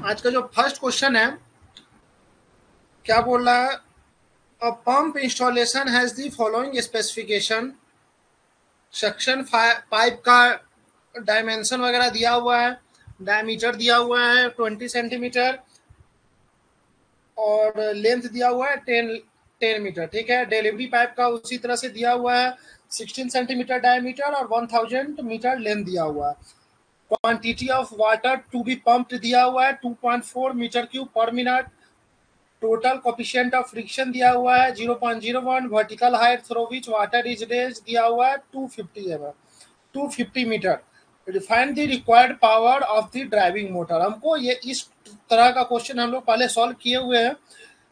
आज का जो फर्स्ट क्वेश्चन है, क्या बोल रहा है? अ pump installation has the following specification. Suction pipe का डायमेंशन वगैरह दिया हुआ है, डायमीटर दिया हुआ है 20 सेंटीमीटर और लेंथ दिया हुआ है 10 मीटर। ठीक है, डिलीवरी पाइप का उसी तरह से दिया हुआ है 16 सेंटीमीटर डायमीटर और 1000 मीटर लेंथ दिया हुआ है। Quantity of water to be pumped दिया हुआ है 2.4 metre cube per minute. Total coefficient of friction दिया हुआ है 0.01। Vertical height through which water is raised दिया हुआ है 250 metre. Refined the required power of the driving motor. हमको ये इस तरह का क्वेश्चन हम लोग पहले सॉल्व किए हुए हैं।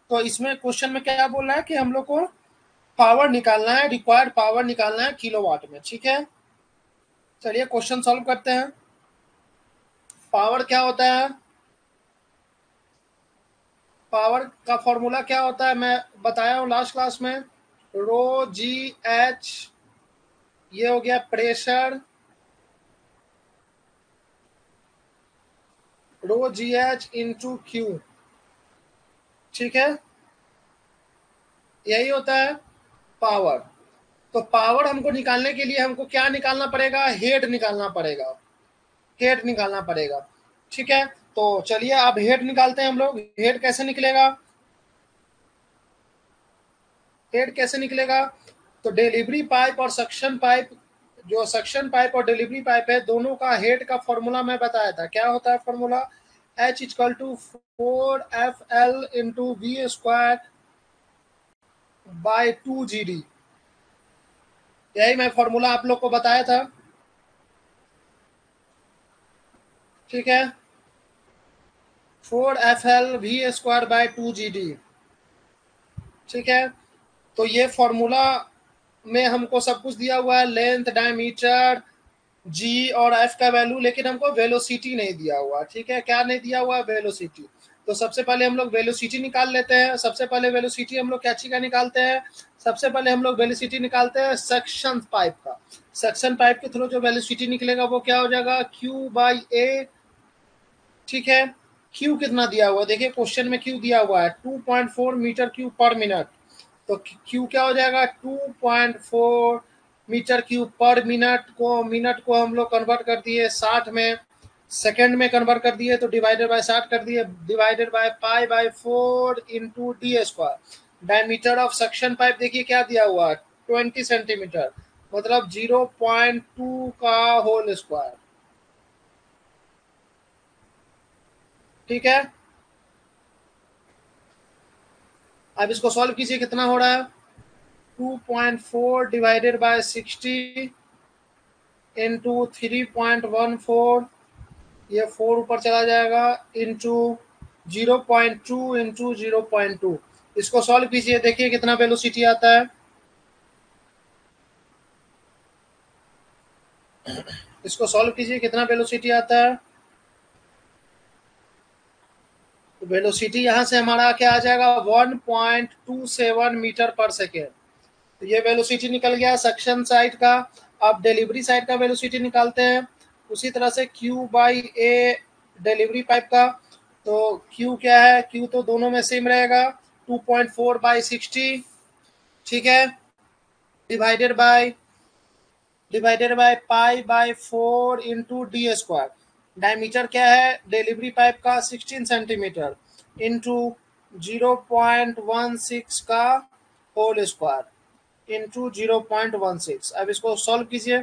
तो इसमें क्वेश्चन में क्या बोल रहा है कि हम लोग को पावर निकालना है, रिक्वायर्ड पावर निकालना है किलोवाट में। ठीक है, चलिए क्वेश्चन सॉल्व करते हैं। पावर क्या होता है? पावर का फॉर्मूला क्या होता है मैं बताया हूँ लास्ट क्लास में। रो जी एच, ये हो गया प्रेशर, रो जी एच इंटू क्यू। ठीक है, यही होता है पावर। तो पावर हमको निकालने के लिए हमको क्या निकालना पड़ेगा? हेड निकालना पड़ेगा, हेड निकालना पड़ेगा। ठीक है, तो चलिए अब हेड निकालते हैं हम लोग। हेड कैसे निकलेगा? हेड कैसे निकलेगा? तो डिलीवरी पाइप और सक्शन पाइप, जो सक्शन पाइप और डिलीवरी पाइप है, दोनों का हेड का फॉर्मूला मैं बताया था। क्या होता है formula? H equal to 4FL into v square by 2GD। यही मैं फॉर्मूला आप लोग को बताया था। ठीक है, 4FL we square by 2GD। ठीक है, तो ये फॉर्मूला में हमको सब कुछ दिया हुआ है, लेंथ, डायमीटर, जी और एफ का वैल्यू, लेकिन हमको वेलोसिटी नहीं दिया हुआ। ठीक है, क्या नहीं दिया हुआ? वेलोसिटी। तो सबसे पहले हम लोग वेलोसिटी निकाल लेते हैं। सबसे पहले वेलोसिटी हम लोग क्या चीज का निकालते हैं? सबसे पहले हम लोग वेलोसिटी निकालते हैं सक्शन पाइप का। सक्शन पाइप के थ्रू जो वेलोसिटी निकलेगा वो क्या हो जाएगा? क्यू बाई ए। ठीक है, क्यू कितना दिया हुआ है? देखिए क्वेश्चन में क्यू दिया हुआ है 2.4 मीटर क्यूब पर मिनट। तो क्यू क्या हो जाएगा? 2.4 मीटर क्यूब पर मिनट को हम लोग कन्वर्ट कर दिए 60 में, सेकेंड में कन्वर्ट कर दिए तो डिवाइडेड बाय 60 कर दिए, divided by pi by 4 into D square. Diameter of suction pipe देखिए क्या दिया हुआ है 20 सेंटीमीटर, मतलब 0.2 का होल स्क्वायर। ठीक है, अब इसको सॉल्व कीजिए, कितना हो रहा है? 2.4 डिवाइडेड बाय 60 इंटू 3.14, ये 4 ऊपर चला जाएगा, इंटू 0.2 इंटू 0.2। इसको सॉल्व कीजिए, देखिए कितना वेलोसिटी आता है। इसको सॉल्व कीजिए, कितना वेलोसिटी आता है। तो वेलोसिटी यहाँ से हमारा क्या आ जाएगा? 1.27 मीटर पर सेकेंड। तो ये वेलोसिटी निकल गया सक्शन साइड का। अब डिलीवरी साइड का वेलोसिटी निकालते हैं उसी तरह से, Q by a delivery pipe का। तो Q क्या है? Q तो दोनों में सेम रहेगा 2.4 बाई 60। ठीक है, divided by pi by 4 into D square. Diameter क्या है डिलीवरी पाइप का? 16 सेंटीमीटर इंटू 0.16 का होल स्क्वायर इंटू 0.16। अब इसको सॉल्व कीजिए,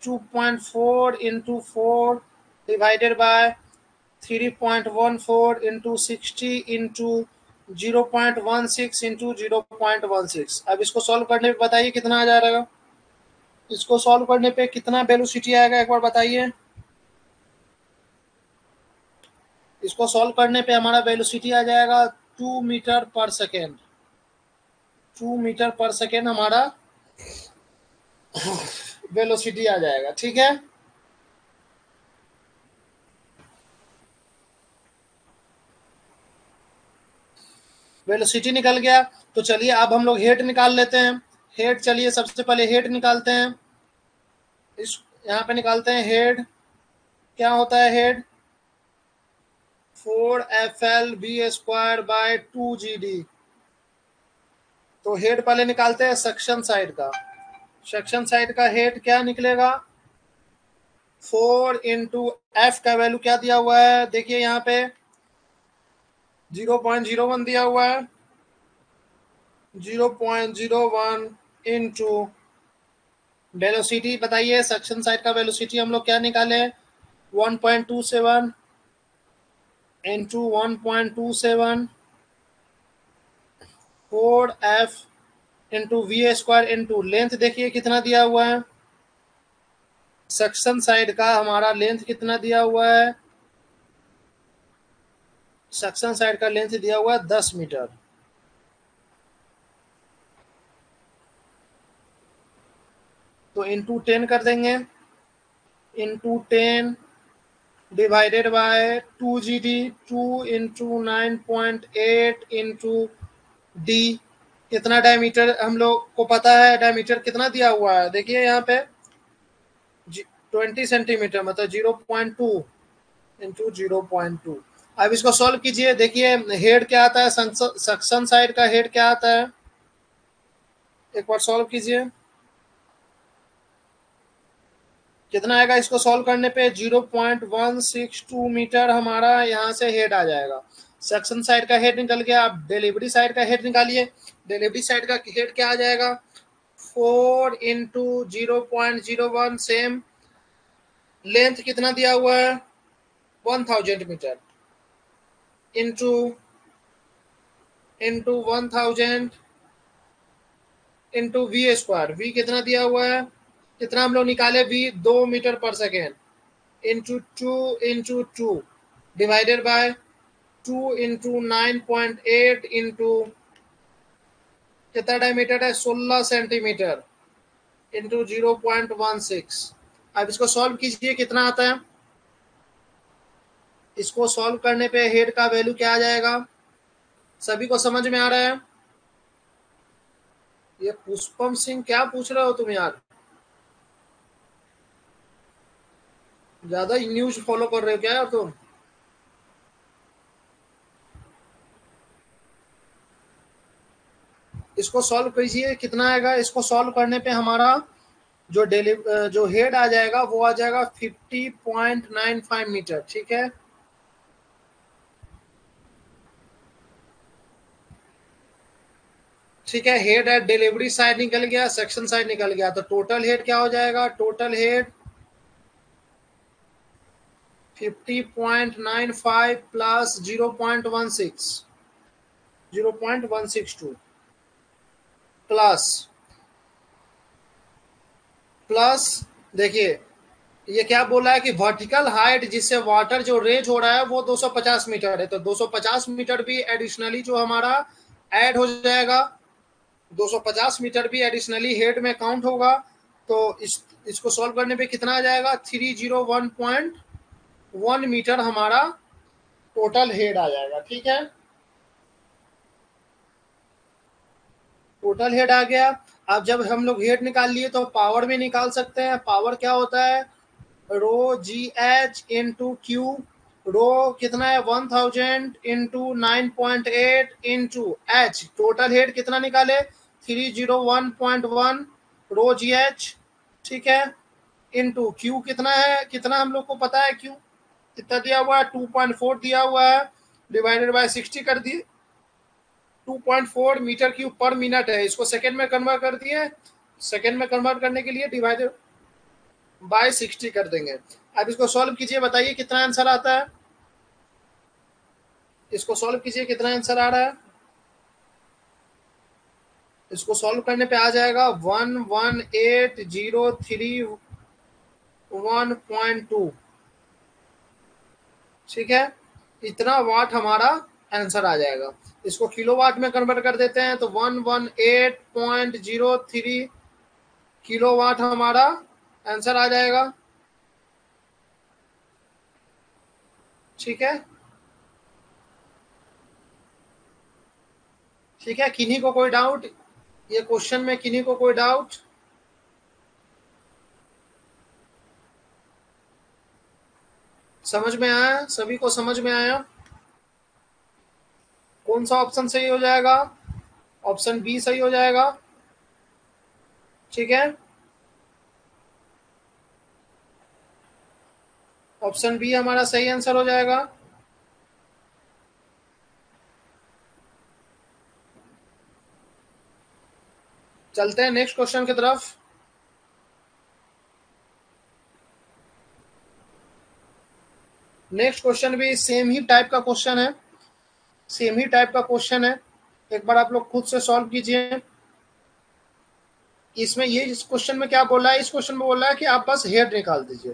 2.4 into 4 divided by 3.14 into 60 into 0.16 into 0.16। अब इसको सॉल्व करने पे बताइए कितना आ जाएगा? इसको सॉल्व करने पे कितना वेलोसिटी आएगा एक बार बताइए। इसको सॉल्व करने पे हमारा वेलोसिटी आ जाएगा 2 मीटर पर सेकेंड। 2 मीटर पर सेकेंड हमारा वेलोसिटी आ जाएगा। ठीक है, वेलोसिटी निकल गया। तो चलिए अब हम लोग हेड निकाल लेते हैं। हेड, चलिए सबसे पहले हेड निकालते हैं। इस यहाँ पे निकालते हैं हेड। क्या होता है हेड? 4FL V²/2GD। तो हेड पहले निकालते हैं सक्शन साइड का। सक्शन साइड का हेड क्या निकलेगा, 4 इंटू एफ का वैल्यू क्या दिया हुआ है, देखिए यहाँ पे 0.01 दिया हुआ है, 0.01 इंटू वेलोसिटी बताइए, सक्शन साइड का वेलोसिटी हम लोग क्या निकाले, 1.27 into 1.27 4F into V² into length देखिए कितना दिया हुआ है, सक्शन साइड का हमारा लेंथ कितना दिया हुआ है, सक्शन साइड का लेंथ दिया हुआ है 10 मीटर। तो इंटू 10 कर देंगे, into 10 divided by 2GD, 2 into 9.8 into D. कितना डायमीटर हम लोग को पता है, डायमीटर कितना दिया हुआ है, देखिए यहाँ पे 20 सेंटीमीटर, मतलब 0.2 इंटू 0.2। अब इसको सॉल्व कीजिए, देखिए हेड क्या आता है, सक्शन साइड का हेड क्या आता है, एक बार सॉल्व कीजिए कितना आएगा, इसको सॉल्व करने पे 0.162 मीटर हमारा यहाँ से हेड आ जाएगा। सक्शन साइड का हेड निकल गया। आप डिलीवरी साइड का हेड निकालिए, डिलीवरी साइड का हेड क्या आ जाएगा, 4 इंटू 0.01, सेम लेंथ कितना दिया हुआ है 1000 metre, into 1000 into V², V कितना दिया हुआ है, कितना हम लोग निकाले, V 2 मीटर पर second, into 2 divided by 2 into 9.8 into कितना डायमीटर है 16 सेंटीमीटर, इंटू 0.16। अब इसको सॉल्व कीजिए कितना आता है, इसको सॉल्व करने पे हेड का वैल्यू क्या आ जाएगा, सभी को समझ में आ रहा है। ये पुष्पम सिंह क्या पूछ रहे हो तुम यार, ज्यादा न्यूज फॉलो कर रहे हो क्या यार तुम। इसको सॉल्व कीजिए कितना आएगा, इसको सॉल्व करने पे हमारा जो हेड आ जाएगा वो आ जाएगा 50.95 मीटर, ठीक है। ठीक है, हेड एट डिलीवरी साइड निकल गया, सेक्शन साइड निकल गया, तो टोटल हेड क्या हो जाएगा, total head 50.95 plus 0.162 plus plus देखिए ये क्या बोला है कि वर्टिकल हाइट जिससे वाटर जो रेज हो रहा है वो 250 मीटर है, तो 250 मीटर भी एडिशनली जो हमारा ऐड हो जाएगा, 250 मीटर भी एडिशनली हेड में काउंट होगा। तो इसको सॉल्व करने पे कितना आ जाएगा, 301.1 मीटर हमारा टोटल हेड आ जाएगा, ठीक है। टोटल हेड आ गया। अब जब हम लोग हेड निकाल लिए तो पावर भी निकाल सकते हैं, पावर क्या होता है, rho G H into Q, रो कितना है 1000 into 9.8 into H, total head कितना निकाले 301.1 रो जी एच, ठीक है, इंटू क्यू कितना है, कितना हम लोग को पता है क्यू कितना दिया हुआ है 2.4 दिया हुआ है, डिवाइडेड बाय 60 कर दिए, 2.4 मीटर क्यूब पर मिनट है, इसको सेकेंड में कन्वर्ट कर दिए, सेकेंड में कन्वर्ट करने के लिए डिवाइडेड बाय 60 कर देंगे। अब इसको सॉल्व कीजिए, बताइए कितना आंसर आता है, इसको सॉल्व कीजिए कितना आंसर आ रहा है, इसको सॉल्व करने पे आ जाएगा 11803.1.2, ठीक है, इतना वाट हमारा आंसर आ जाएगा। इसको किलोवाट में कन्वर्ट कर देते हैं तो 118.03 किलोवाट हमारा आंसर आ जाएगा, ठीक है। ठीक है, किन्हीं को कोई डाउट, ये क्वेश्चन में किन्हीं को कोई डाउट, समझ में आया, सभी को समझ में आया। कौन सा ऑप्शन सही हो जाएगा? ऑप्शन बी सही हो जाएगा। ठीक है, ऑप्शन बी हमारा सही आंसर हो जाएगा। चलते हैं नेक्स्ट क्वेश्चन की तरफ। नेक्स्ट क्वेश्चन भी सेम ही टाइप का क्वेश्चन है, सेम ही टाइप का क्वेश्चन है। एक बार आप लोग खुद से सॉल्व कीजिए। इसमें ये इस क्वेश्चन में क्या बोला है? इस क्वेश्चन में बोला है कि आप बस हेड निकाल दीजिए।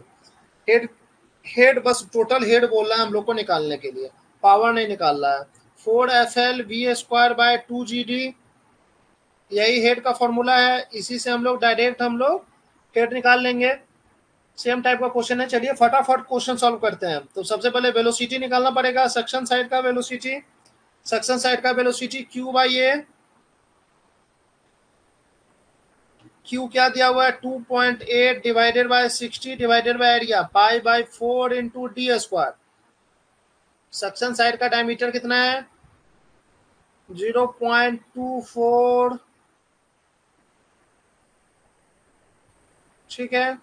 हेड, हेड बस टोटल हेड बोल रहा है हम लोग को निकालने के लिए, पावर नहीं निकाल रहा है। 4FL V² बाय 2GD, यही हेड का फॉर्मूला है। इसी से हम लोग डायरेक्ट हम लोग हेड निकाल लेंगे। सेम टाइप का क्वेश्चन है। चलिए फटाफट क्वेश्चन सॉल्व करते हैं। तो सबसे पहले वेलोसिटी निकालना पड़ेगा, सक्शन साइड का वेलोसिटी। सक्शन साइड का वेलोसिटी Q/A, Q क्या दिया हुआ है? 2.8 divided by 60 divided by area pi into D²। Suction side का डायमीटर कितना है? 0.24। ठीक है,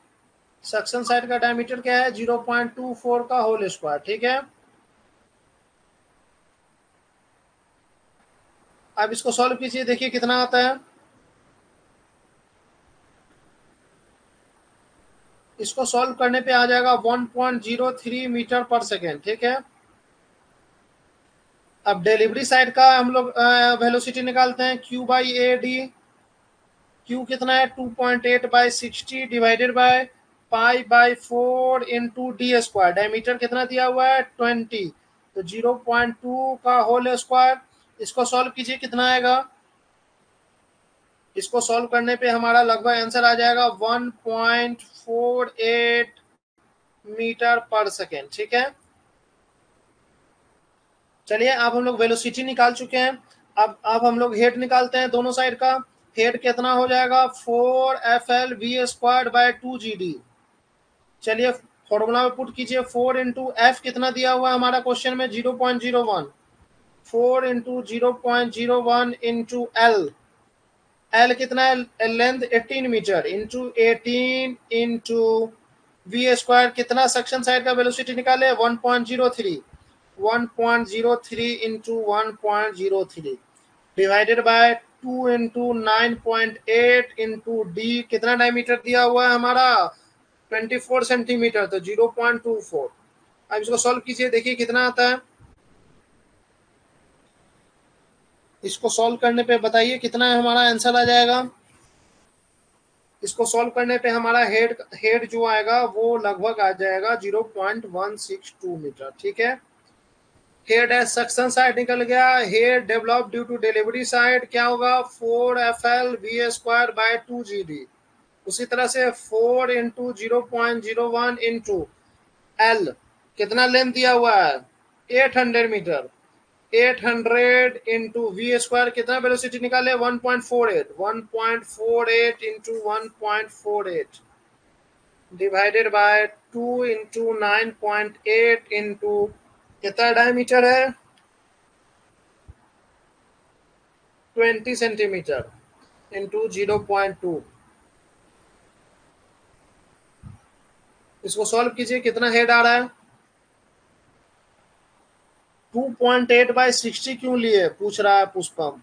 सक्शन साइड का डायमीटर क्या है? 0.24 का होल स्क्वायर। ठीक है, अब इसको सॉल्व कीजिए, देखिए कितना आता है। इसको सॉल्व करने पे आ जाएगा 1.03 मीटर पर सेकेंड। ठीक है, अब डिलीवरी साइड का हम लोग वेलोसिटी निकालते हैं। Q/AD, Q कितना है? 2.8/60 divided by pi into D²। Diameter कितना दिया हुआ है? 20, तो 0.2 का होल स्क्वायर। इसको सॉल्व कीजिए, कितना आएगा? इसको सॉल्व करने पे हमारा लगभग आंसर आ जाएगा 1.48 मीटर पर सेकेंड। ठीक है, चलिए अब हम लोग वेलोसिटी निकाल चुके हैं। अब हम लोग हेड निकालते हैं दोनों साइड का। हेड कितना हो जाएगा? 4FL V² bye 2GD। चलिए फॉर्मूला में पुट कीजिए। 4 इंटू एफ कितना दिया हुआ है हमारा क्वेश्चन में? 0.01। 4 इंटू 0.01 इंटू एल, एल कितना है? Length 18 metre into 18 into V² कितना? सेक्शन साइड का वेलोसिटी निकाले 1.03। 1.03 into 1.03 divided by 2 into 9.8 into D, कितना डायमीटर दिया हुआ है हमारा? 24 सेंटीमीटर, तो 0.24। अब इसको सॉल्व कीजिए, देखिए कितना आता है। इसको सॉल्व करने पे बताइए कितना हमारा आंसर आ जाएगा। इसको सॉल्व करने पे हमारा हेड हेड जो आएगा वो लगभग आ जाएगा 0.162 मीटर। ठीक है, हेड है, सक्शन साइड निकल गया। Head develop due to delivery side क्या होगा? 4FL V² bye 2GD। उसी तरह से 4 इंटू 0.01 इंटू एल, कितना लेंथ दिया हुआ है? 800 मीटर। 800 इंटू V² कितना वेलोसिटी निकाले? 1.48। 1.48 into 1.48 divided by 2 into 9.8 into कितना डायमीटर है? 20 सेंटीमीटर इंटू 0.2। इसको सॉल्व कीजिए, कितना हेड आ रहा है? 2.8/60 क्यों लिए पूछ रहा है पुष्पम?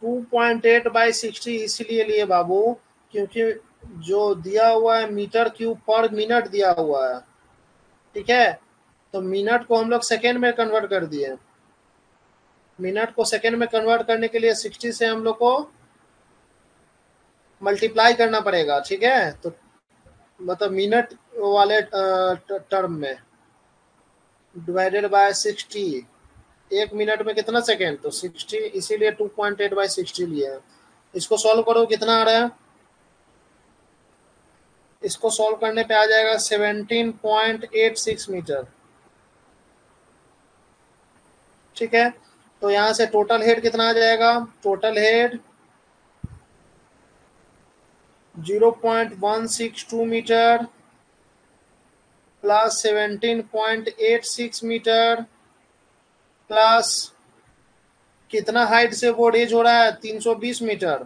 2.8/60 इसलिए लिए बाबू क्योंकि जो दिया हुआ है मीटर क्यूब पर मिनट दिया हुआ है। ठीक है, तो मिनट को हम लोग सेकेंड में कन्वर्ट कर दिए। मिनट को सेकेंड में कन्वर्ट करने के लिए 60 से हम लोग को मल्टीप्लाई करना पड़ेगा। ठीक है, तो मतलब मिनट वाले टर्म में डिवाइडेड बाय 60। एक मिनट में कितना सेकेंड? तो 60, इसीलिए 2.8/60 लिए है। इसको सॉल्व करो, कितना आ रहा है? इसको सॉल्व करने पे आ जाएगा 17.86 मीटर। ठीक है, तो यहाँ से टोटल हेड कितना आ जाएगा? Total head 0.162 metre plus 17.86 metre plus कितना हाइट से वो रेज हो रहा है 320 मीटर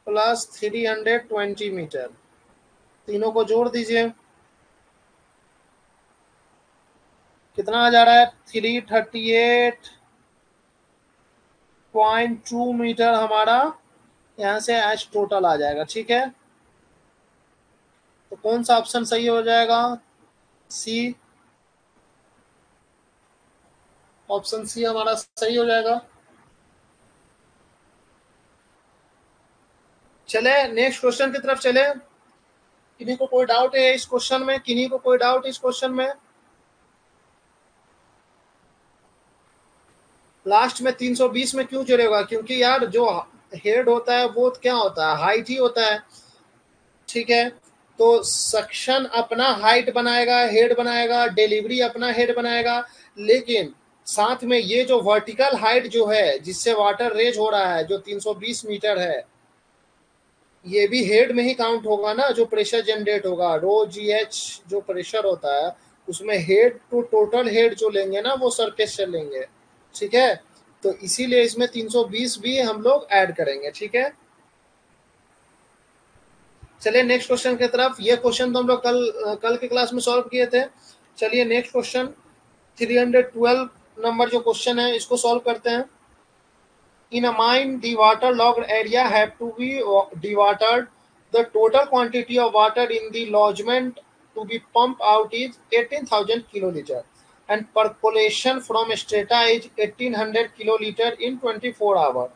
प्लस 320 मीटर, तीनों को जोड़ दीजिए, कितना आ जा रहा है 338.2 मीटर हमारा यहाँ से एच टोटल आ जाएगा। ठीक है, तो कौन सा ऑप्शन सही हो जाएगा? सी, ऑप्शन सी हमारा सही हो जाएगा। चले नेक्स्ट क्वेश्चन की तरफ चले। किन्हीं को कोई डाउट है इस क्वेश्चन में? किन्हीं को कोई डाउट इस क्वेश्चन में? लास्ट में 320 में क्यों जुड़ेगा? क्योंकि यार जो हेड होता है वो क्या होता है, हाइट ही होता है। ठीक है, तो सक्शन अपना हाइट बनाएगा, हेड बनाएगा, डिलीवरी अपना हेड बनाएगा, लेकिन साथ में ये जो वर्टिकल हाइट जो है जिससे वाटर रेज हो रहा है जो 320 मीटर है, ये भी हेड में ही काउंट होगा ना। जो प्रेशर जनरेट होगा रो जी एच जो प्रेशर होता है उसमें हेड टू टोटल हेड जो लेंगे ना वो सरफेस से लेंगे। ठीक है, तो इसीलिए इसमें 320 भी हम लोग ऐड करेंगे। ठीक है, चलिए नेक्स्ट क्वेश्चन की तरफ। ये क्वेश्चन तो हम लोग कल के क्लास में सॉल्व किए थे। चलिए नेक्स्ट क्वेश्चन 312 नंबर जो क्वेश्चन है इसको सॉल्व करते हैं। In a mine, the waterlogged area have to be dewatered. The total quantity of water in the lodgement to be pumped out is 18,000 kiloliter, and percolation from strata is 1800 kiloliter in 24 hours.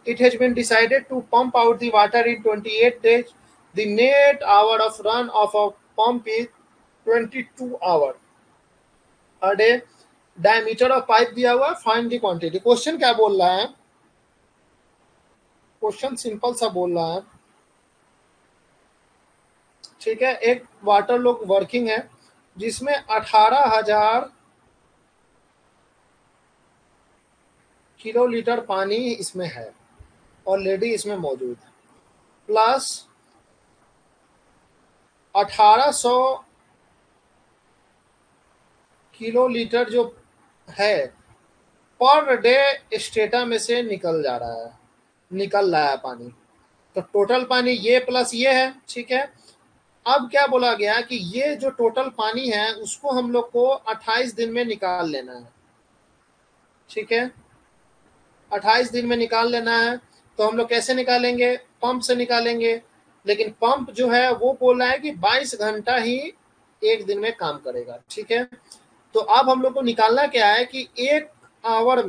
It has been decided to pump out the water in 28 days. The net hour of run of a pump is 22 hours a day. Diameter of pipe दिया हुआ, find the quantity. Question क्या बोल रहा है? Question simple सा बोल रहा है। ठीक है, एक वाटर लॉग वर्किंग है जिसमें 18,000 किलो लीटर पानी इसमें है, ऑलरेडी इसमें मौजूद है, प्लस 1800 किलो लीटर जो है पर डे स्टेटा में से निकल रहा है पानी। तो टोटल पानी ये प्लस ये है। ठीक है, अब क्या बोला गया कि ये जो टोटल पानी है उसको हम लोग को 28 दिन में निकाल लेना है। ठीक है, 28 दिन में निकाल लेना है। तो हम लोग कैसे निकालेंगे? पंप से निकालेंगे, लेकिन पंप जो है वो बोल रहा है कि 22 घंटा ही एक दिन में काम करेगा। ठीक है, तो अब हम लोग को निकालना क्या है कि एक आवर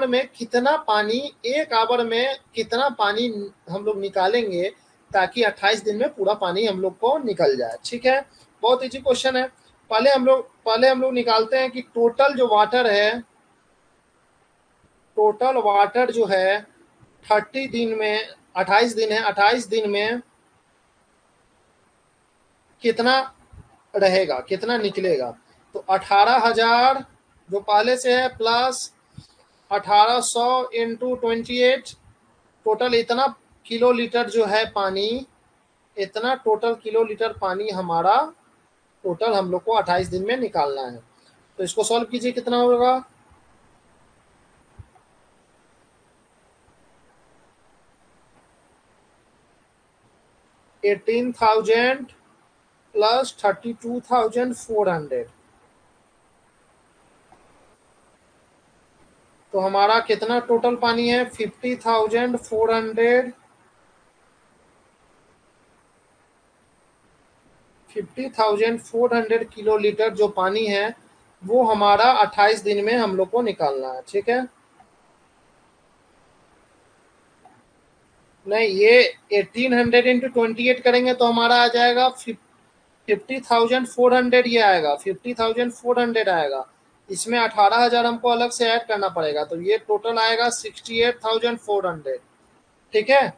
में कितना पानी, एक आवर में कितना पानी हम लोग निकालेंगे ताकि 28 दिन में पूरा पानी हम लोग को निकल जाए। ठीक है, बहुत इजी क्वेश्चन है। पहले हम लोग निकालते हैं कि टोटल जो वाटर है, टोटल वाटर जो है 30 दिन में, 28 दिन है, 28 दिन में कितना रहेगा, कितना निकलेगा। तो 18,000 जो पहले से है प्लस 1800 इंटू 28, टोटल इतना किलो लीटर जो है पानी, इतना टोटल किलो लीटर पानी हमारा टोटल हम लोग को 28 दिन में निकालना है। तो इसको सॉल्व कीजिए, कितना होगा? 18,000 प्लस 32,400, तो हमारा कितना टोटल पानी है? 50,400, 50,400 किलो लीटर जो पानी है वो हमारा 28 दिन में हम लोग को निकालना है। ठीक है, नहीं ये 1800 इंटू 28 करेंगे तो हमारा आ जाएगा 50,400, ये आएगा 50,400 आएगा। इसमें 18,000 हमको अलग से ऐड करना पड़ेगा, तो ये टोटल आएगा 68,400। ठीक है,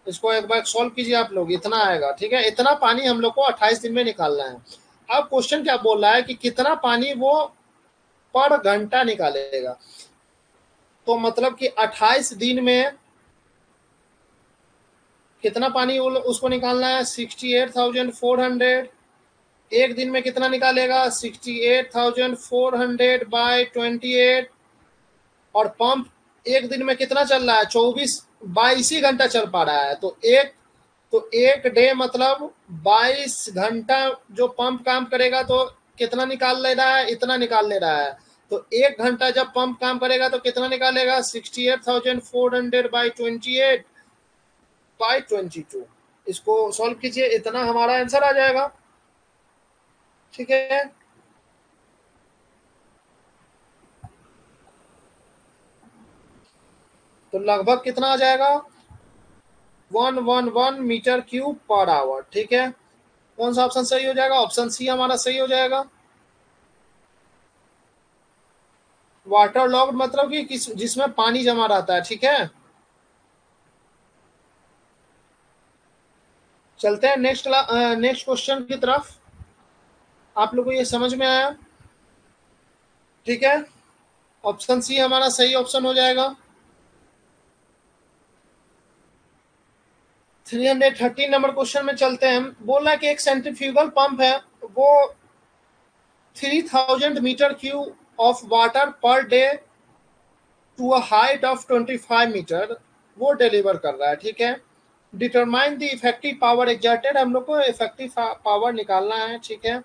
इसको एक बार सॉल्व कीजिए आप लोग, इतना आएगा। ठीक है, इतना पानी हम लोग को 28 दिन में निकालना है। अब क्वेश्चन क्या बोल रहा है कि कितना पानी वो पर घंटा निकालेगा। तो मतलब कि 28 दिन में कितना पानी उसको निकालना है? 68,400 एक दिन में कितना निकालेगा 68,400 बाई 28। और पंप एक दिन में कितना चल रहा है 22 ही घंटा चल पा रहा है। तो एक डे मतलब 22 घंटा जो पंप काम करेगा तो कितना निकाल ले रहा है, इतना निकाल ले रहा है। तो एक घंटा जब पंप काम करेगा तो कितना निकालेगा 68,400 बाई 28 बाई 22। इसको सॉल्व कीजिए, इतना हमारा आंसर आ जाएगा। ठीक है, तो लगभग कितना आ जाएगा 111 मीटर क्यूब पर आवर। ठीक है, कौन सा ऑप्शन सही हो जाएगा, ऑप्शन सी हमारा सही हो जाएगा। वाटर लॉग्ड मतलब कि जिसमें पानी जमा रहता है। ठीक है, चलते हैं नेक्स्ट क्वेश्चन की तरफ। आप लोगों को ये समझ में आया? ठीक है, ऑप्शन सी हमारा सही ऑप्शन हो जाएगा। 313 नंबर क्वेश्चन में चलते हैं। बोल रहा है कि एक सेंट्रीफ्यूगल पंप है, वो 3000 metre cube of water per day to a height of 25 metre वो डिलीवर कर रहा है। ठीक है, determine the effective power exerted, हम लोग को इफेक्टिव पावर निकालना है। ठीक है,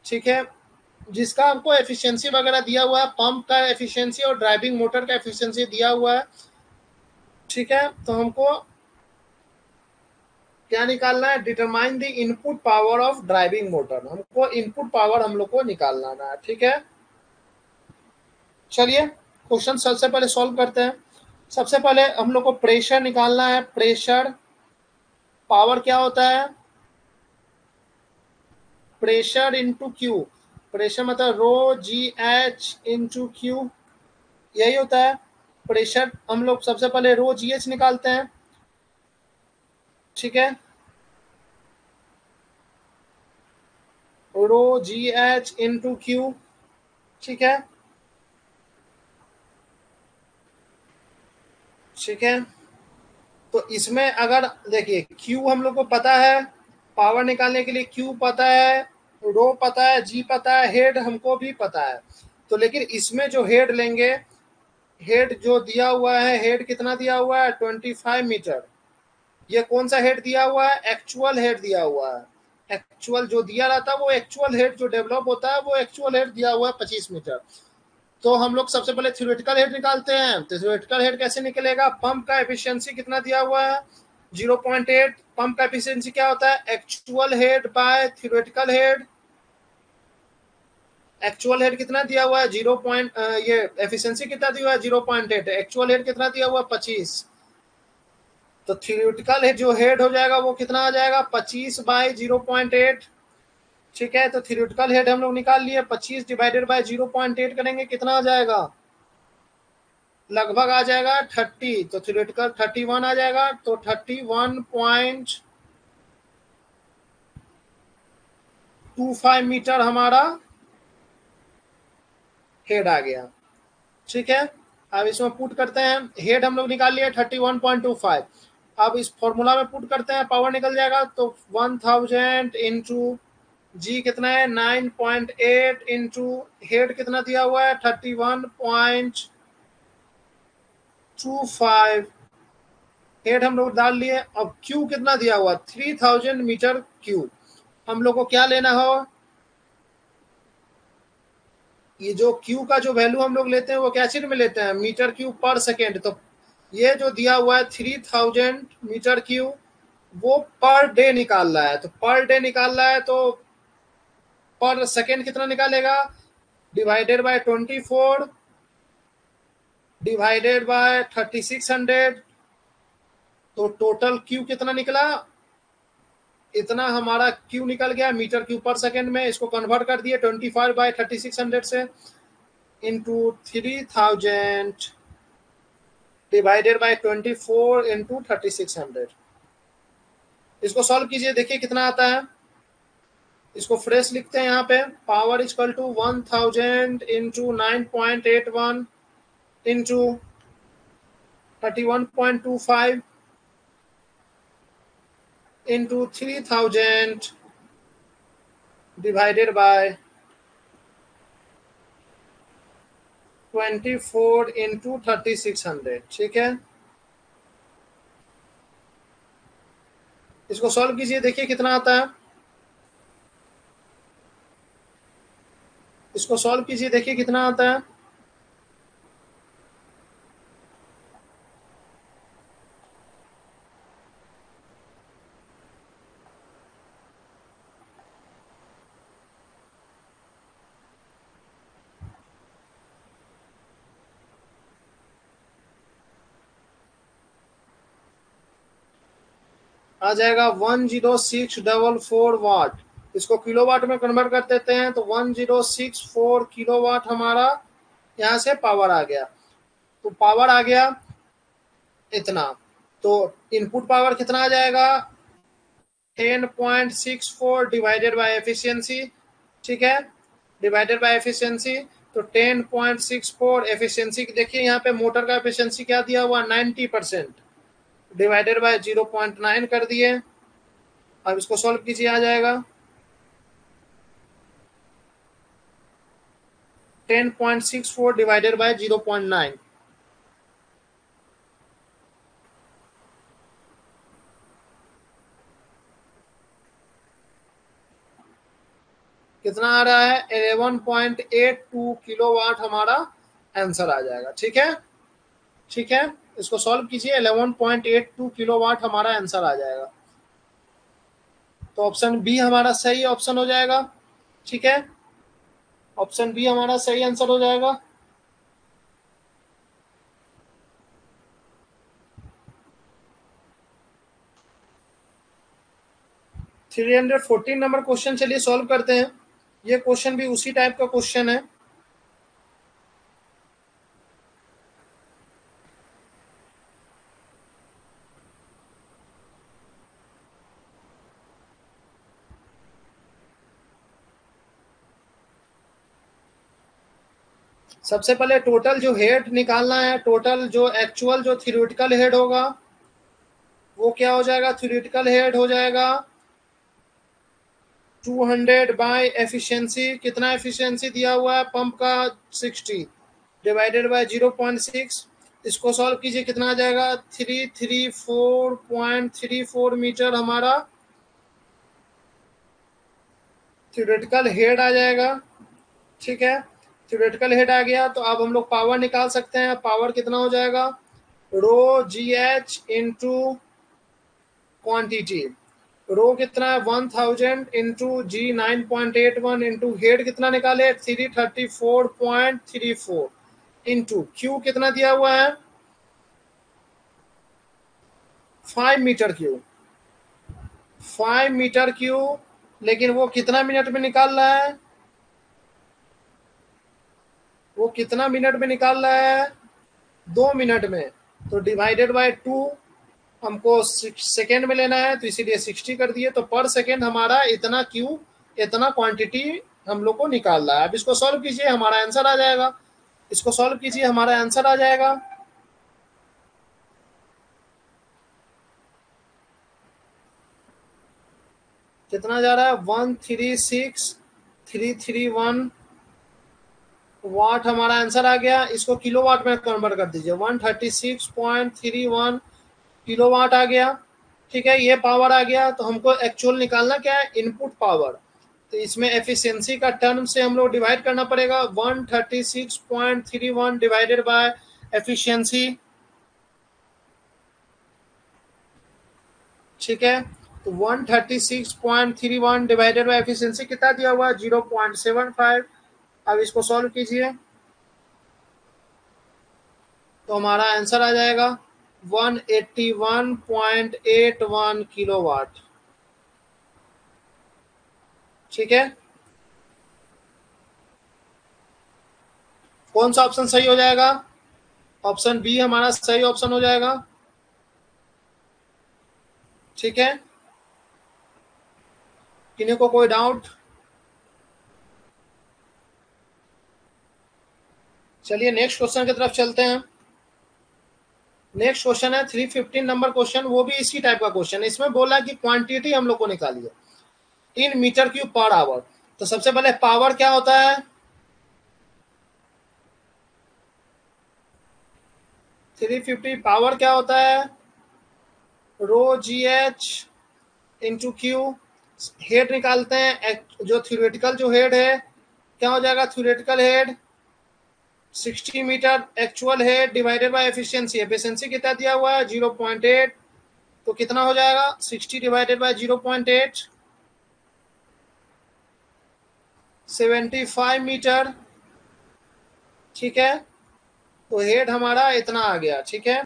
ठीक है, जिसका हमको एफिशिएंसी वगैरह दिया हुआ है, पंप का एफिशिएंसी और ड्राइविंग मोटर का एफिशिएंसी दिया हुआ है। ठीक है, तो हमको क्या निकालना है, determine the input power of driving motor, हमको इनपुट पावर हम लोग को निकालना है। ठीक है, चलिए क्वेश्चन सबसे पहले सॉल्व करते हैं। सबसे पहले हम लोग को प्रेशर निकालना है। प्रेशर पावर क्या होता है, प्रेशर इंटू क्यू। प्रेशर मतलब रो जी एच इंटू क्यू, यही होता है प्रेशर। हम लोग सबसे पहले रो जी एच निकालते हैं। ठीक है, rho G H into Q. ठीक है, ठीक है, तो इसमें अगर देखिए क्यू हम लोग को पता है, पावर निकालने के लिए क्यू पता है, रो पता है, जी पता है, हेड हमको भी पता है। तो लेकिन इसमें जो हेड लेंगे, हेड जो दिया हुआ है, हेड कितना दिया हुआ है 25 मीटर। ये कौन सा हेड दिया हुआ है, एक्चुअल हेड दिया हुआ है। एक्चुअल जो दिया रहता है वो एक्चुअल हेड जो डेवलप होता है वो एक्चुअल हेड दिया हुआ है 25 मीटर। तो हम लोग सबसे पहले थ्योरेटिकल हेड निकालते हैं। तो थ्योरेटिकल हेड कैसे निकलेगा, पंप का एफिशिएंसी कितना दिया हुआ है 0.8। पंप का एफिशिएंसी क्या होता है, actual head by theoretical head. Actual head कितना दिया हुआ है 0. ये एफिशिएंसी कितना दिया हुआ है 0.8, एक्चुअल हेड कितना दिया हुआ है 25। तो थ्योरेटिकल हेड जो हेड हो जाएगा वो कितना आ जाएगा 25 बाई 0.8। ठीक है, तो थ्योरेटिकल हेड हम लोग निकाल लिए, 25 डिवाइडेड बाय 0.8 करेंगे कितना आ जाएगा, लगभग आ जाएगा 30। तो थ्योरेटिकल 31 आ जाएगा। तो 31.25 मीटर हमारा हेड आ गया। ठीक है, अब इसमें पुट करते हैं, हेड हम लोग निकाल लिए 31.25। अब इस फॉर्मूला में पुट करते हैं, पावर निकल जाएगा। तो 1000 इंटू जी कितना है 9.8 इंटू हेड कितना दिया हुआ है 31.25, हेड हम लोग डाल लिए। अब क्यू कितना दिया हुआ 3000 मीटर क्यूब। हम लोग को क्या लेना हो, ये जो क्यू का जो वैल्यू हम लोग लेते हैं वो क्या चीज में लेते हैं, मीटर क्यूब पर सेकेंड। तो ये जो दिया हुआ है 3000 मीटर क्यूब वो पर डे निकाल रहा है। तो पर डे निकाल रहा है तो पर सेकेंड कितना निकालेगा, डिवाइडेड बाय 24 डिवाइडेड बाय 3600। तो टोटल क्यू कितना निकला, इतना हमारा क्यू निकल गया मीटर क्यू पर सेकेंड में। इसको कन्वर्ट कर दिए 25 बाय 3600 से इंटू 3000 डिवाइडेड बाय 24 इंटू 3600। इसको सॉल्व कीजिए, देखिए कितना आता है। इसको फ्रेश लिखते हैं यहाँ पे, power equal to 1000 into 9.81 into 31.25 into 3000 divided by 24 into 3600। ठीक है, इसको सॉल्व कीजिए, देखिए कितना आता है। इसको सॉल्व कीजिए, देखिए कितना आता है। आ जाएगा 10644 वाट। इसको किलोवाट में कन्वर्ट कर देते हैं तो 1064 किलोवाट हमारा यहाँ से पावर आ गया। तो पावर आ गया इतना, तो इनपुट पावर कितना आ जाएगा 10.64 डिवाइडेड बाय एफिशिएंसी। ठीक है, डिवाइडेड बाय एफिशिएंसी, तो 10.64 एफिशिएंसी। देखिए यहाँ पे मोटर का एफिशिएंसी क्या दिया हुआ 90%, डिवाइडेड बाय 0.9 कर दिए। अब इसको सॉल्व कीजिए, आ जाएगा 10.64 डिवाइडेड बाय 0.9। कितना आ रहा है 11.82 किलोवाट हमारा आंसर आ जाएगा। ठीक है, ठीक है, इसको सॉल्व कीजिए, 11.82 किलोवाट हमारा आंसर आ जाएगा। तो ऑप्शन बी हमारा सही ऑप्शन हो जाएगा। ठीक है, ऑप्शन बी हमारा सही आंसर हो जाएगा। थ्री 314 नंबर क्वेश्चन चलिए सॉल्व करते हैं। ये क्वेश्चन भी उसी टाइप का क्वेश्चन है। सबसे पहले टोटल जो हेड निकालना है, टोटल जो एक्चुअल जो थ्योरेटिकल हेड होगा वो क्या हो जाएगा, थ्योरेटिकल हेड हो जाएगा 200 बाय एफिशिएंसी। कितना एफिशिएंसी दिया हुआ है पंप का 60 डिवाइडेड बाय 0.6। इसको सॉल्व कीजिए, कितना आ जाएगा 334.34 मीटर हमारा थ्योरेटिकल हेड आ जाएगा। ठीक है, थ्योरेटिकल हेड आ गया तो अब हम लोग पावर निकाल सकते हैं। पावर कितना हो जाएगा रो जी एच इंटू क्वांटिटी। रो कितना है 1000 इंटू जी 9.81 इंटू हेड कितना निकाले 334.34 इंटू क्यू कितना दिया हुआ है 5 मीटर क्यू, 5 मीटर क्यू। लेकिन वो कितना मिनट में निकाल रहा है, वो कितना मिनट में निकाल रहा है 2 मिनट में। तो डिवाइडेड बाय 2 हमको सेकेंड में लेना है तो इसीलिए 60 कर दिए। तो पर सेकेंड हमारा इतना क्यू, इतना क्वांटिटी हम लोग को निकाल रहा है। अब इसको सॉल्व कीजिए, हमारा आंसर आ जाएगा। इसको सॉल्व कीजिए, हमारा आंसर आ जाएगा। कितना जा रहा है 136,331 वाट हमारा आंसर आ गया। इसको किलोवाट में कन्वर्ट कर दीजिए, 136.31 किलोवाट आ गया। ठीक है, ये पावर आ गया। तो हमको एक्चुअल निकालना क्या है इनपुट पावर। तो इसमें एफिशिएंसी का टर्म से हम लोग डिवाइड करना पड़ेगा, 136.31 डिवाइडेड बाय एफिशिएंसी। ठीक है, तो 136.31 डिवाइडेड बाय एफिशिएंसी कितना दिया हुआ 0.75। अब इसको सॉल्व कीजिए तो हमारा आंसर आ जाएगा 181.81 किलोवाट। ठीक है, कौन सा ऑप्शन सही हो जाएगा, ऑप्शन बी हमारा सही ऑप्शन हो जाएगा। ठीक है, किन्हीं को कोई डाउट। चलिए नेक्स्ट क्वेश्चन की तरफ चलते हैं। नेक्स्ट क्वेश्चन है 315 नंबर क्वेश्चन, वो भी इसी टाइप का क्वेश्चन है। इसमें बोला कि क्वांटिटी हम लोग को निकालिए in metre cube per our. तो सबसे पहले पावर क्या होता है, 350 पावर क्या होता है, rho G H into Q. Head निकालते हैं, जो थ्योरेटिकल जो हेड है क्या हो जाएगा, theoretical head 60 metre, actual head divided by efficiency. Efficiency कितना दिया हुआ है 0.8, तो कितना हो जाएगा 60 डिवाइडेड बाय 0.8, 75 मीटर। ठीक है, तो हेड हमारा इतना आ गया। ठीक है,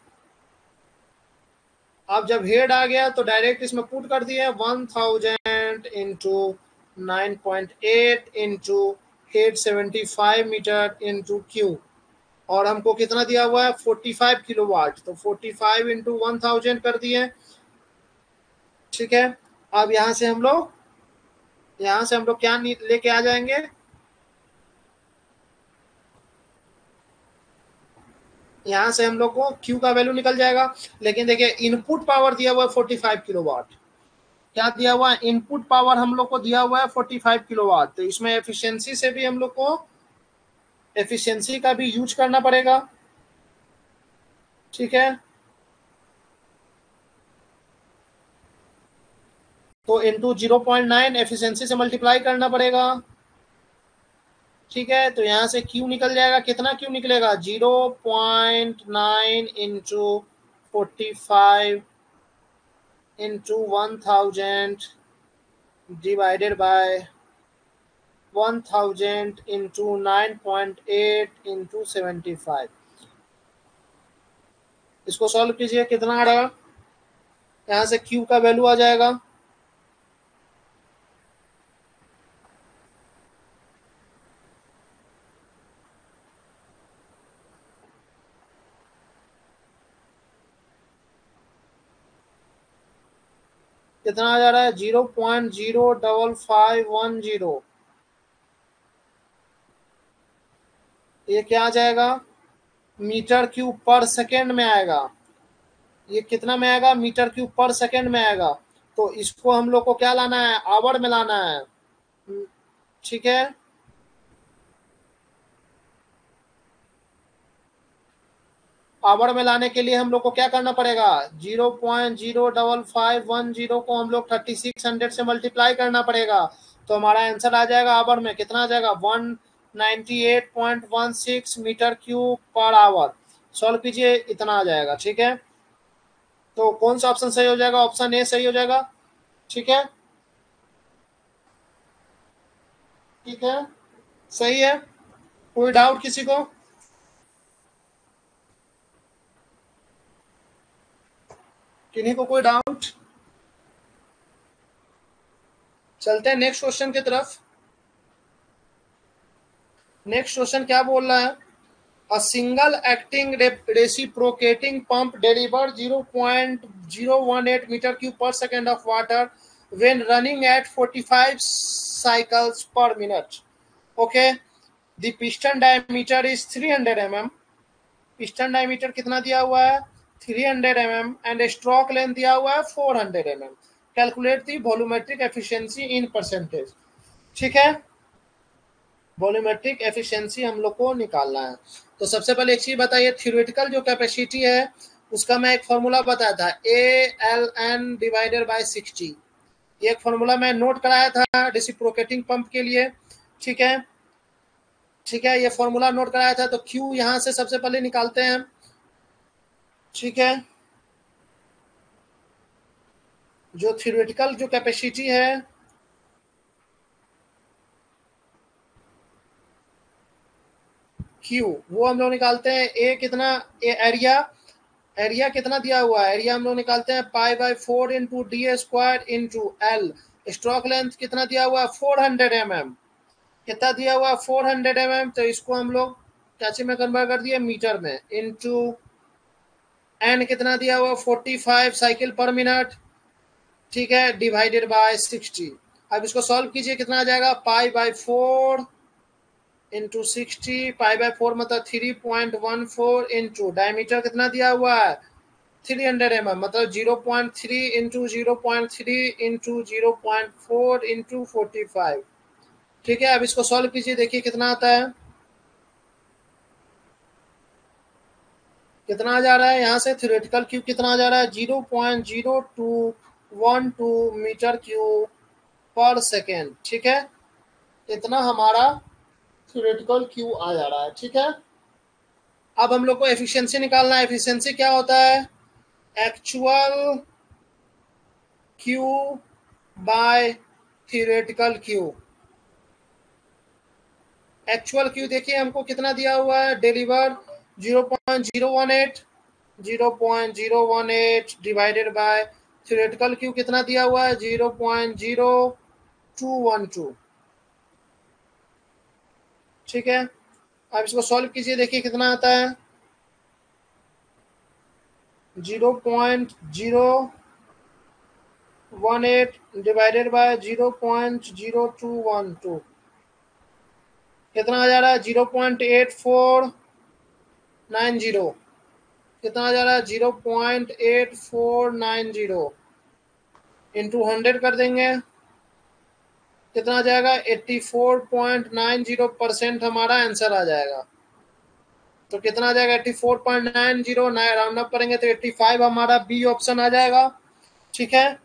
अब जब हेड आ गया तो डायरेक्ट इसमें पुट कर दिए 1000 into 9.8 into head 75 metre into Q, और हमको कितना दिया हुआ है 45 किलोवाट, तो 45 इंटू 1000 कर दिए। ठीक है, अब यहाँ से हम लोग क्या लेके आ जाएंगे, यहाँ से हम लोग को Q का वैल्यू निकल जाएगा। लेकिन देखिए इनपुट पावर दिया हुआ है 45 किलोवाट, क्या दिया हुआ है, इनपुट पावर हम लोग को दिया हुआ है 45 किलोवाट, तो इसमें एफिशिएंसी से भी हम लोग को एफिशिएंसी का भी यूज करना पड़ेगा। ठीक है, तो इंटू 0.9 एफिशिएंसी से मल्टीप्लाई करना पड़ेगा। ठीक है, तो यहाँ से Q निकल जाएगा, कितना Q निकलेगा 0.9 into 45 into 1000 divided by 1000 into 9.8 into 75। इसको सॉल्व कीजिए, कितना आ रहा, यहाँ से Q का वैल्यू आ जाएगा कितना आ जा रहा है 0.05510। ये क्या आ जाएगा, मीटर क्यूब पर सेकेंड में आएगा। ये कितना में आएगा, मीटर क्यूब पर सेकेंड में आएगा। तो इसको हम लोग को क्या लाना है, आवर में लाना है। ठीक है, आवर में लाने के लिए हम लोग को क्या करना पड़ेगा, 0.05510 को हम लोग 3600 से मल्टीप्लाई करना पड़ेगा। तो हमारा आंसर आ जाएगा आवर में, कितना आ जाएगा 198.16 metre cube per hour. Solve कीजिए, इतना आ जाएगा। ठीक है, तो कौन सा ऑप्शन सही हो जाएगा, ऑप्शन ए सही हो जाएगा। ठीक है, ठीक है, सही है। कोई डाउट किसी को, किन्हीं को कोई डाउट, चलते हैं नेक्स्ट क्वेश्चन की तरफ। नेक्स्ट क्वेश्चन क्या बोल रहा है, a single acting reciprocating pump delivers 0.018 meter cube per second of water when running at 45 cycles per minute. Okay, the piston diameter is 300 mm. Piston diameter कितना दिया हुआ है 300 mm एंड स्ट्रोक लेंथ दिया हुआ है 400 mm। Calculate the volumetric efficiency in percentage. ठीक है, volumetric efficiency हम लोग को निकालना है। तो सबसे पहले एक चीज बताइए, थ्योरेटिकल जो कैपेसिटी है उसका मैं एक फॉर्मूला बताया था, ALN डिवाइडेड बाय 60। ये एक फॉर्मूला मैं नोट कराया था रेसिप्रोकेटिंग पंप के लिए। ठीक है, ठीक है, ये फॉर्मूला नोट कराया था। तो Q यहाँ से सबसे पहले निकालते हैं। ठीक है, जो थ्योरेटिकल जो कैपेसिटी है Q, वो हम लोग निकालते हैं। ए कितना, एरिया, एरिया कितना दिया हुआ है, एरिया हम लोग निकालते हैं π/4 into D square into L. Stroke length कितना दिया हुआ है 400 mm, कितना दिया हुआ है 400 mm, तो इसको हम लोग कैसे में कन्वर्ट कर दिए मीटर में, इंटू एन कितना दिया हुआ 45 साइकिल पर मिनट। ठीक है, डिवाइडेड बाय 60। अब इसको सॉल्व कीजिए, कितना आ जाएगा π/4 इंटू 60, π/4 मतलब 3.14 इंटू डायमीटर कितना दिया हुआ है 300 mm, मतलब 0.3 इंटू 0.3 इंटू 0.4 इंटू 45। ठीक है, अब इसको सॉल्व कीजिए, देखिए कितना आता है, कितना आ जा रहा है यहाँ से थ्योरेटिकल क्यू कितना आ जा रहा है 0.0212 मीटर क्यूब पर सेकेंड। ठीक है, इतना हमारा थ्योरेटिकल क्यू आ जा रहा है। ठीक है, अब हम लोग को एफिशिएंसी निकालना है। एफिशिएंसी क्या होता है, actual Q by theoretical Q. Actual Q देखिए हमको कितना दिया हुआ है, deliver 0.018 divided by theoretical Q कितना दिया हुआ है 0.0212। ठीक है, अब इसको सॉल्व कीजिए, देखिए कितना आता है 0.018 डिवाइडेड बाय 0.0212 कितना आ जा रहा है 0.8490। कितना आ जा रहा है 0.8490 इंटू 100 कर देंगे, कितना आ जाएगा 84.90% हमारा आंसर आ जाएगा। तो कितना आ जाएगा 84.90, नया राउंड अप करेंगे तो 85 हमारा बी ऑप्शन आ जाएगा। ठीक है,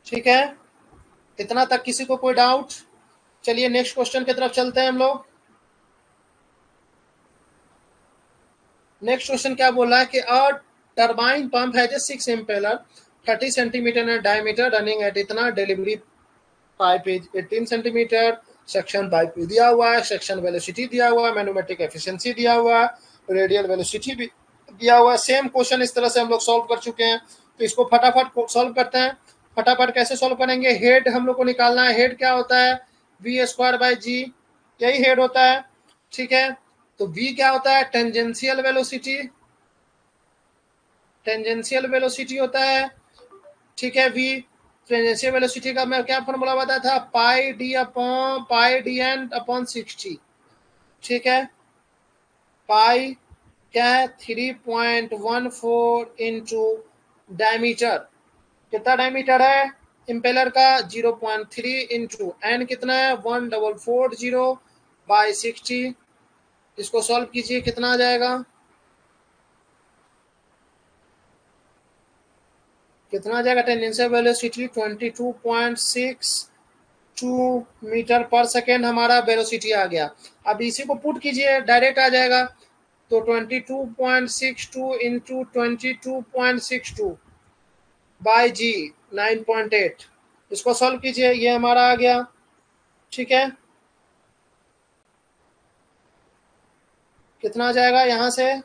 ठीक है, इतना तक किसी को कोई डाउट? चलिए नेक्स्ट क्वेश्चन की तरफ चलते हैं हम लोग। नेक्स्ट क्वेश्चन क्या बोल रहा है कि अ टरबाइन पंप है 6 impeller 30 centimetre in diameter running at इतना, delivery pipe is 18 centimetre, section pipe दिया हुआ है, सेक्शन वेलोसिटी दिया हुआ है, मैनोमेट्रिक एफिशिएंसी दिया हुआ है, रेडियल वेलोसिटी भी दिया हुआ है। सेम क्वेश्चन इस तरह से हम लोग सॉल्व कर चुके हैं, तो इसको फटाफट सॉल्व करते हैं। फटाफट कैसे सॉल्व करेंगे, हेड हम लोग को निकालना है। हेड क्या होता है, वी स्क्वायर बाई जी, यही हेड होता है। ठीक है, तो वी क्या होता है, टेंजेंशियल वेलोसिटी, टेंजेंशियल वेलोसिटी होता है। ठीक है, वी टेंजेंशियल वेलोसिटी का मैं क्या फॉर्मूला बताया था, पाई डी एन अपॉन 60। ठीक है, पाई क्या है 3.14 इंटू डायमीटर, कितना डायमीटर है इम्पेलर का 0.3 इंटू एन कितना है 1440 बाई 60। इसको सॉल्व कीजिए, कितना आ जाएगा, कितना आ जाएगा टेंजेंशियल वेलोसिटी 22.62 मीटर पर सेकेंड हमारा वेलोसिटी आ गया। अब इसी को पुट कीजिए, डायरेक्ट आ जाएगा। तो 22.62 इंटू 22.62 बाई जी 9.8, इसको सॉल्व कीजिए, ये हमारा आ गया। ठीक है, कितना आ जाएगा यहाँ से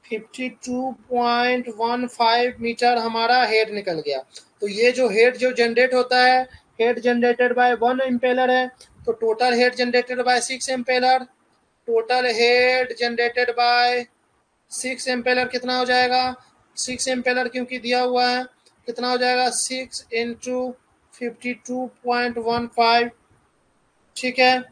52.15 मीटर हमारा हेड निकल गया। तो ये जो हेड जो जनरेट होता है, हेड जनरेटेड बाय 1 इम्पेलर है, तो total head generated by 6 impeller, total head generated by 6 impeller कितना हो जाएगा, 6 इम्पेलर क्योंकि दिया हुआ है, कितना हो जाएगा 6 इंटू 52.15। ठीक है,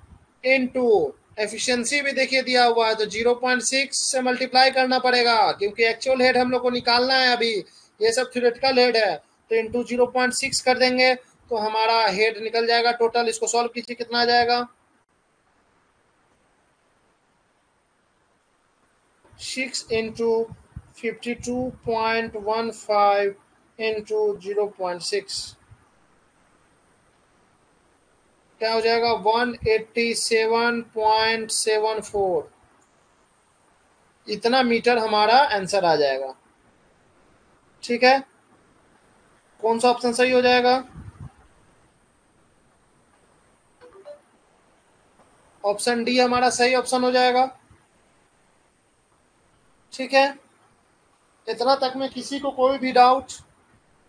इनटू एफिशिएंसी भी देखिए दिया हुआ है, तो 0.6 से मल्टीप्लाई करना पड़ेगा क्योंकि एक्चुअल हेड हम लोग को निकालना है अभी, ये सब थ्योरेटिकल हेड है, तो इंटू 0.6 कर देंगे तो हमारा हेड निकल जाएगा टोटल। इसको सॉल्व कीजिए, कितना आ जाएगा 6 इंटू 52.15 इंटू 0.6 क्या हो जाएगा 187.74, इतना मीटर हमारा आंसर आ जाएगा। ठीक है, कौन सा ऑप्शन सही हो जाएगा, ऑप्शन डी हमारा सही ऑप्शन हो जाएगा। ठीक है, इतना तक में किसी को कोई भी डाउट,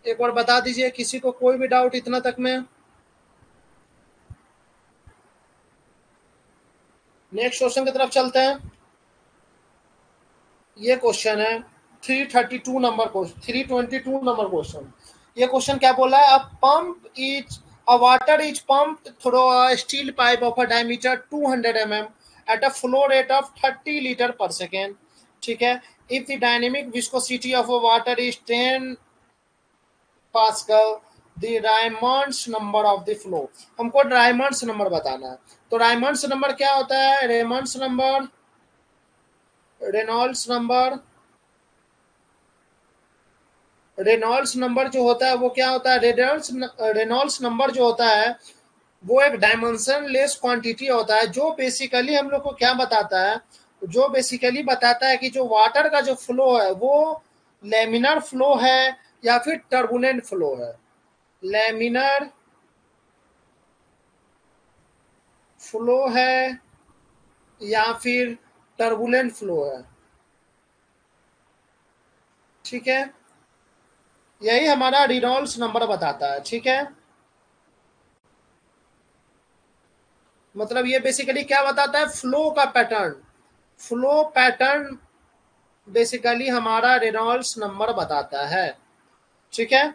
एक बार बता दीजिए, किसी को कोई भी डाउट इतना तक में? नेक्स्ट क्वेश्चन की तरफ चलते हैं। ये क्वेश्चन है 332 नंबर क्वेश्चन, 322 नंबर क्वेश्चन। ये क्वेश्चन क्या बोला है, अ water is pumped through a steel pipe of a diameter 200 mm at a flow rate of 30 liter per second. ठीक है, if the dynamic viscosity of a water is 10 Pascal, the Reynolds number of the flow, हमको Reynolds number बताना है। तो रायमंड्स number क्या होता है? Raymond's number, Reynolds number, Reynolds number जो होता है वो क्या होता है? रेनॉल्ड्स नंबर जो होता है वो एक डायमेंशन लेस क्वांटिटी होता है, जो बेसिकली हम लोग को क्या बताता है? जो बेसिकली बताता है कि जो वाटर का जो फ्लो है वो लेमिनर फ्लो है या फिर टर्बुलेंट फ्लो है। लेमिनर फ्लो है या फिर टर्बुलेंट फ्लो है। ठीक है, यही हमारा रेनॉल्ड्स नंबर बताता है। ठीक है, मतलब ये बेसिकली क्या बताता है? फ्लो का पैटर्न, फ्लो पैटर्न बेसिकली हमारा रेनॉल्ड्स नंबर बताता है। ठीक है,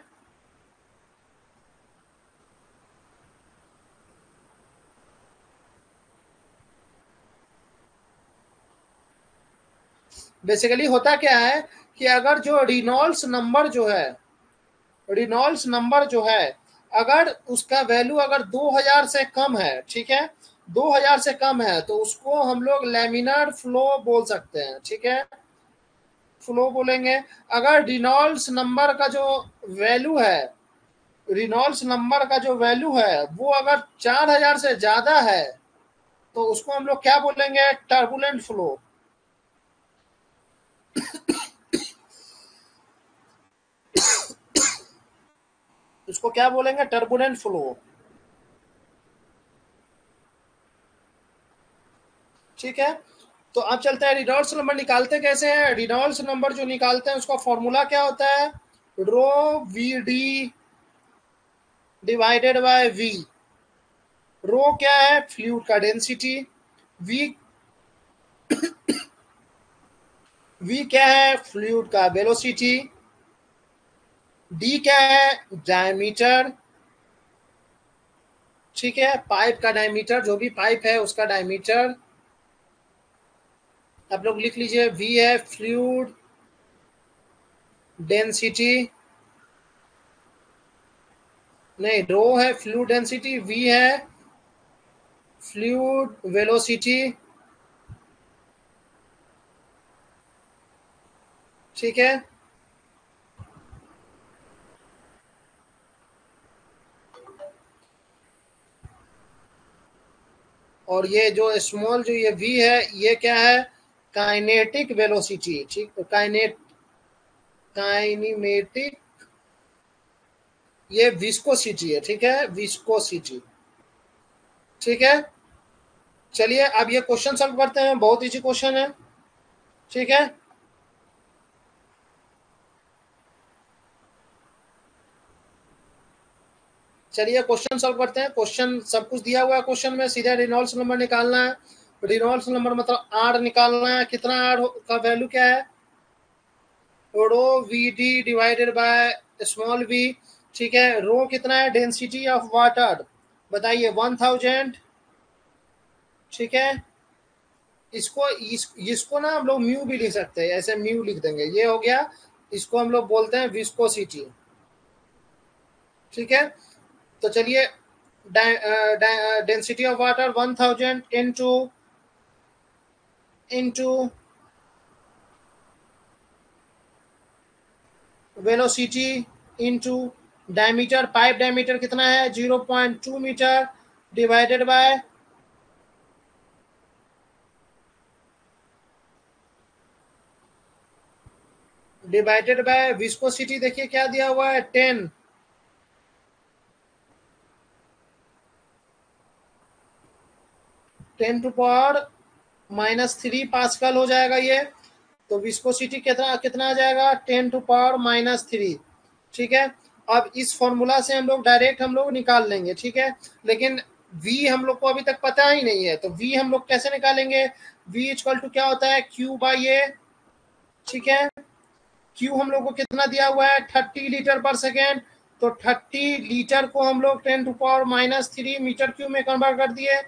बेसिकली होता क्या है कि अगर जो रेनॉल्ड्स नंबर जो है, रेनॉल्ड्स नंबर जो है अगर उसका वैल्यू अगर 2000 से कम है, ठीक है, 2000 से कम है तो उसको हम लोग लेमिनर फ्लो बोल सकते हैं। ठीक है, फ्लो बोलेंगे। अगर रेनॉल्ड्स नंबर का जो वैल्यू है, रेनॉल्ड्स नंबर का जो वैल्यू है वो अगर 4000 से ज्यादा है तो उसको हम लोग क्या बोलेंगे? Turbulent flow. इसको क्या बोलेंगे? Turbulent flow. ठीक है, तो अब चलते हैं रेनॉल्ड्स नंबर निकालते कैसे हैं। रेनॉल्ड्स नंबर जो निकालते हैं उसका फॉर्मूला क्या होता है? Rho V D divided by V. Rho क्या है? फ्लूइड का डेंसिटी। वी, वी क्या है? फ्लूइड का वेलोसिटी। डी क्या है? डायमीटर। ठीक है, पाइप का डायमीटर, जो भी पाइप है उसका डायमीटर। आप लोग लिख लीजिए, वी है फ्लूइड डेंसिटी, नहीं रो है फ्लूइड डेंसिटी, वी है फ्लूइड वेलोसिटी। ठीक है, और ये जो स्मॉल जो ये वी है ये क्या है? Kinetic velocity. ठीक, काइनेमेटिक, ये विस्कोसिटी है। ठीक है, विस्कोसिटी। ठीक है, चलिए अब ये क्वेश्चन सॉल्व करते हैं, बहुत इजी क्वेश्चन है। ठीक है, चलिए क्वेश्चन सॉल्व करते हैं। क्वेश्चन सब कुछ दिया हुआ है, क्वेश्चन में सीधा रेनॉल्ड्स नंबर निकालना है। रेनॉल्ड्स नंबर मतलब आर निकालना है। कितना आर का वैल्यू क्या है? Rho V D divided by small V. ठीक है, रो कितना है? डेंसिटी ऑफ वाटर बताइए, 1000। ठीक है, इसको ना हम लोग म्यू भी लिख सकते हैं, ऐसे म्यू लिख देंगे, ये हो गया। इसको हम लोग बोलते हैं विस्कोसिटी। ठीक है, तो चलिए density of water 1000 into velocity into diameter, pipe diameter कितना है? 0.2 मीटर डिवाइडेड बाय विस्कोसिटी। देखिए क्या दिया हुआ है? 10। 10⁻³ पास्कल हो जाएगा ये। तो विस्कोसिटी कितना कितना आ जाएगा? 10⁻³ ठीक है, अब इस फॉर्मूला से हम लोग डायरेक्ट हम लोग निकाल लेंगे। ठीक है, लेकिन v हम लोग को अभी तक पता ही नहीं है, तो v हम लोग कैसे निकालेंगे? v इक्वल टू क्या होता है? Q बाई ए। ठीक है, Q हम लोग को कितना दिया हुआ है? 30 लीटर पर सेकेंड। तो 30 लीटर को हम लोग 10⁻³ मीटर क्यूब में कन्वर्ट कर दिए,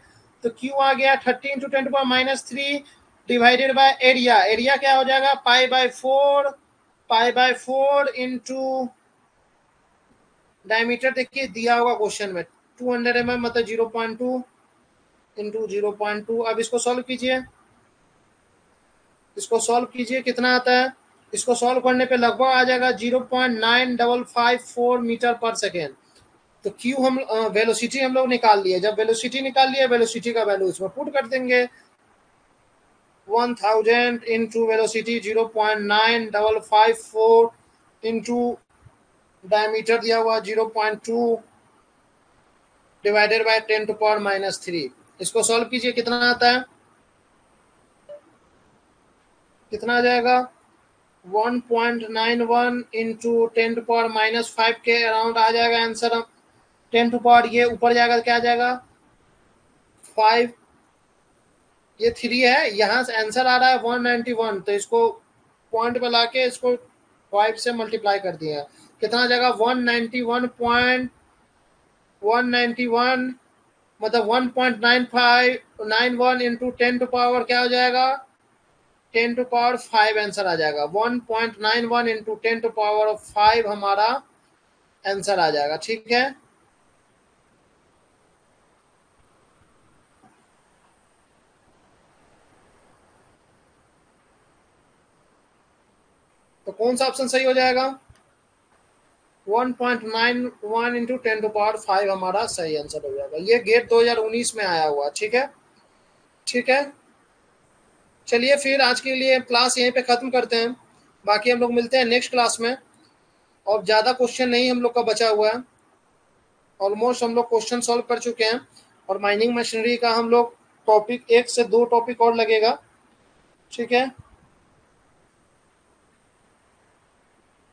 तो Q आ गया 30 into 10⁻³ divided by area. Area क्या हो जाएगा? पाई बाय 4 इंटू डायमीटर देखिए दिया होगा क्वेश्चन में 200 mm मतलब 0.2 इंटू 0.2। अब इसको सॉल्व कीजिए, इसको सॉल्व कीजिए, कितना आता है? इसको सॉल्व करने पे लगभग आ जाएगा 0.9554 मीटर पर सेकेंड। तो क्यू हम वेलोसिटी हम लोग निकाल लिए। जब वेलोसिटी निकाल लिया, वेलोसिटी का वैल्यू इसमें पुट कर देंगे। 1000 इंटू वेलोसिटी 0.9554 इंटू डायमीटर दिया हुआ 0.2 डिवाइडेड बाय 10⁻³ इसको सॉल्व कीजिए, कितना आता है? कितना आ जाएगा? 1.91 इंटू 10⁻⁵ के अराउंड आ जाएगा आंसर। 10 ये ऊपर जाएगा तो क्या आ जाएगा? 5, ये 3 है, यहाँ से आंसर आ रहा है 191, तो इसको पॉइंट पे लाके इसको 5 से मल्टीप्लाई कर दिया, कितना आ जाएगा? 191 मतलब 1.9591 इंटू 10 क्या हो जाएगा? 10⁵ आंसर आ जाएगा। 1.91 इंटू 10⁵ हमारा आंसर आ जाएगा। ठीक है, तो कौन सा ऑप्शन सही हो जाएगा? 1.91 इंटू 10⁵ हमारा सही आंसर हो जाएगा। ये गेट 2019 में आया हुआ। ठीक है, ठीक है, चलिए फिर आज के लिए क्लास यहीं पे ख़त्म करते हैं। बाकी हम लोग मिलते हैं नेक्स्ट क्लास में। और ज़्यादा क्वेश्चन नहीं हम लोग का बचा हुआ है, ऑलमोस्ट हम लोग क्वेश्चन सॉल्व कर चुके हैं। और माइनिंग मशीनरी का हम लोग टॉपिक 1 से 2 टॉपिक और लगेगा। ठीक है,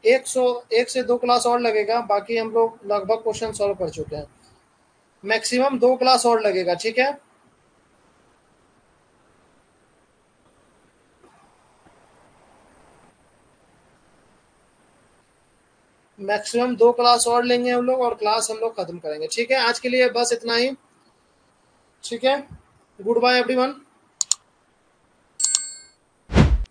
1 से 2 क्लास और लगेगा। बाकी हम लोग लगभग क्वेश्चन सॉल्व कर चुके हैं। मैक्सिमम 2 क्लास और लगेगा। ठीक है, मैक्सिमम 2 क्लास और लेंगे हम लोग और क्लास हम लोग खत्म करेंगे। ठीक है, आज के लिए बस इतना ही। ठीक है, गुड बाय एवरीवन।